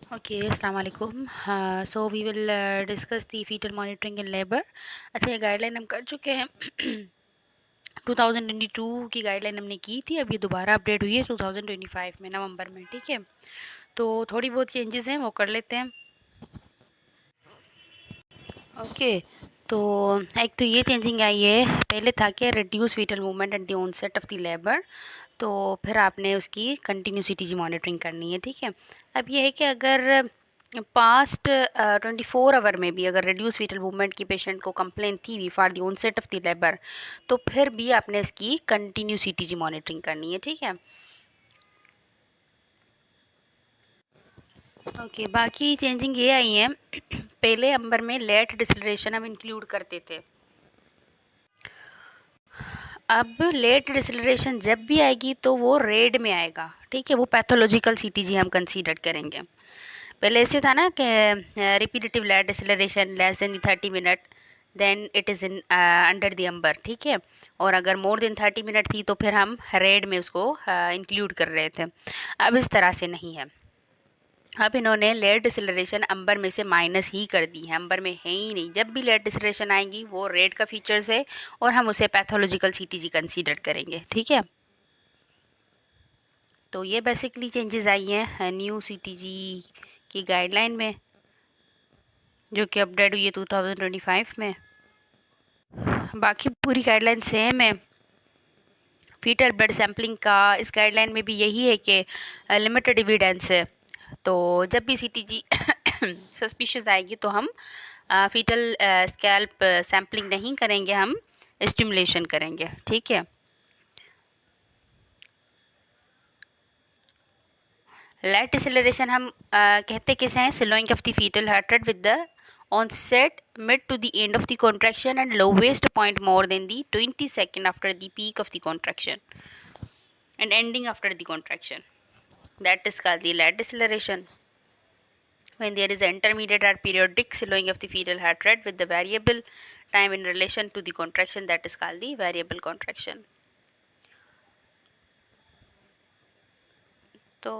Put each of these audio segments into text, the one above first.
Okay, अस्सलाम वालेकुम। So we will discuss the foetal monitoring in labour. अच्छा, ये गाइडलाइन हम कर चुके हैं। 2022 की गाइडलाइन हमने की थी, अब ये दोबारा अपडेट हुई है 2025 में, नवंबर में। ठीक है, तो थोड़ी बहुत चेंजेस हैं, वो कर लेते हैं। ओके, तो एक तो ये चेंजिंग आई है, पहले था कि reduce foetal movement at the onset of the labour, तो फिर आपने उसकी कंटिन्यूसिटी जी मॉनिटरिंग करनी है। ठीक है, अब ये है कि अगर पास्ट 24 आवर में भी अगर रिड्यूस फीटल मूवमेंट की पेशेंट को कंप्लेन थी भी for the onset of the labour, तो फिर भी आपने इसकी कंटिन्यूसिटी जी मॉनिटरिंग करनी है। ठीक है, ओके, बाकी चेंजिंग ये आई है। पहले अंबर में लेट डिसलरेशन हम इंक्लूड करते थे, अब लेट डिसलरेशन जब भी आएगी तो वो रेड में आएगा। ठीक है, वो पैथोलॉजिकल सीटीजी हम कंसीडर करेंगे। पहले ऐसे था ना कि repetitive late deceleration less than 30 minute, then it is in under the amber. ठीक है, और अगर मोर देन 30 मिनट थी तो फिर हम रेड में उसको इंक्लूड कर रहे थे। अब इस तरह से नहीं है, अब इन्होंने लेट डिसलरेशन अंबर में से माइनस ही कर दी है, अंबर में है ही नहीं। जब भी लेट डिसलरेशन आएगी वो रेड का फीचर्स है और हम उसे पैथोलॉजिकल सीटीजी कंसीडर करेंगे। ठीक है, तो ये बेसिकली चेंजेस आई हैं न्यू सीटीजी की गाइडलाइन में, जो कि अपडेट हुई है 2025 में। बाकी पूरी गाइडलाइन सेम है। फीटल ब्लड सैम्पलिंग का इस गाइडलाइन में भी यही है कि लिमिटेड एविडेंस है, तो जब भी सीटीजी सस्पिशियस आएगी तो हम फीटल स्कैल्प सैम्पलिंग नहीं करेंगे, हम स्टिमुलेशन करेंगे। ठीक है, लेट डिसेलरेशन हम कहते किसे हैं, slowing of the foetal heart rate with the onset mid to the end of the contraction and lowest point more than the 20 second after the peak of the contraction and ending after the contraction, that is called the lat deceleration. When there is intermediate or periodic slowing of the fetal heart rate with the variable time in relation to the contraction, that is called the variable contraction. तो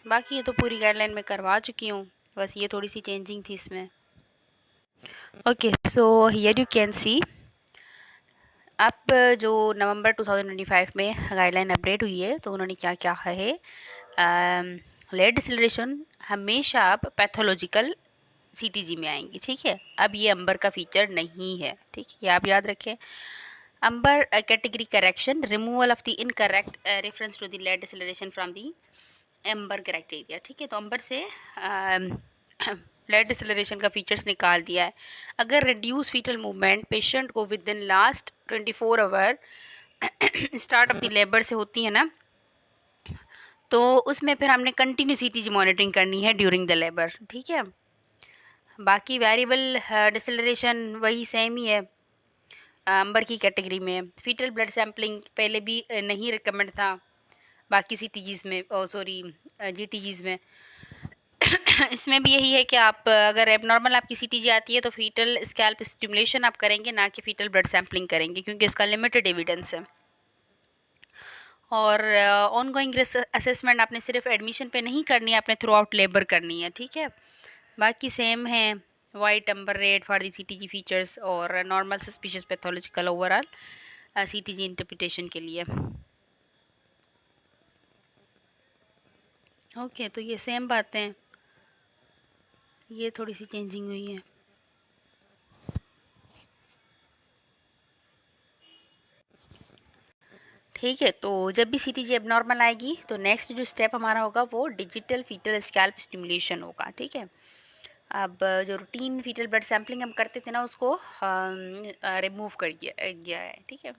बाकी ये तो पूरी guideline में करवा चुकी हूँ, बस ये थोड़ी सी चेंजिंग थी इसमें। Okay, so here you can see, अब जो नवंबर 2025 में गाइडलाइन अपडेट हुई है तो उन्होंने क्या क्या है। लेट डिसलरेशन हमेशा अब पैथोलॉजिकल सीटीजी में आएंगी। ठीक है, अब ये अंबर का फीचर नहीं है। ठीक है, ये आप याद रखें। Amber category correction, removal of the incorrect reference to the late deceleration from the amber criteria. ठीक है, तो अंबर से लेट डिसलरेशन का फीचर्स निकाल दिया है। अगर रिड्यूस फीटल मूवमेंट पेशेंट को within last 24 hour start of the labour से होती है ना, तो उसमें फिर हमने कंटिन्यूसिटी मॉनिटरिंग करनी है ड्यूरिंग द लेबर। ठीक है, बाकी वेरिएबल डिसलरेशन वही सेम ही है अंबर की कैटेगरी में। फीटल ब्लड सैम्पलिंग पहले भी नहीं रिकमेंड था बाकी सीटीजीज में, सॉरी जीटीजीज में। इसमें भी यही है कि आप अगर एबनॉर्मल आपकी सीटीजी आती है तो फीटल स्कैल्प स्टिमुलेशन आप करेंगे, ना कि फीटल ब्लड सैम्पलिंग करेंगे, क्योंकि इसका लिमिटेड एविडेंस है। और ऑन गोइंग रिस्क असेसमेंट आपने सिर्फ एडमिशन पे नहीं करनी है, आपने थ्रू आउट लेबर करनी है। ठीक है, बाकी सेम है, white amber red for the CTG features और normal suspicious pathological overall CTG interpretation के लिए। ओके, तो ये सेम बातें, ये थोड़ी सी चेंजिंग हुई है। ठीक है, तो जब भी सीटीजी एबनॉर्मल आएगी तो नेक्स्ट जो स्टेप हमारा होगा वो डिजिटल फीटल स्कैल्प स्टिमुलेशन होगा। ठीक है, अब जो रूटीन फीटल ब्लड सैम्पलिंग हम करते थे ना, उसको रिमूव कर गया है। ठीक है,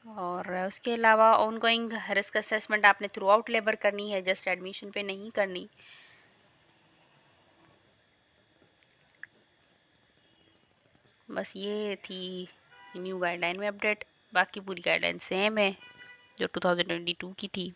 और उसके अलावा ऑनगोइंग रिस्क असेसमेंट आपने थ्रू आउट लेबर करनी है, जस्ट एडमिशन पे नहीं करनी। बस ये थी न्यू गाइडलाइन में अपडेट, बाकी पूरी गाइडलाइन सेम है जो 2022 की थी।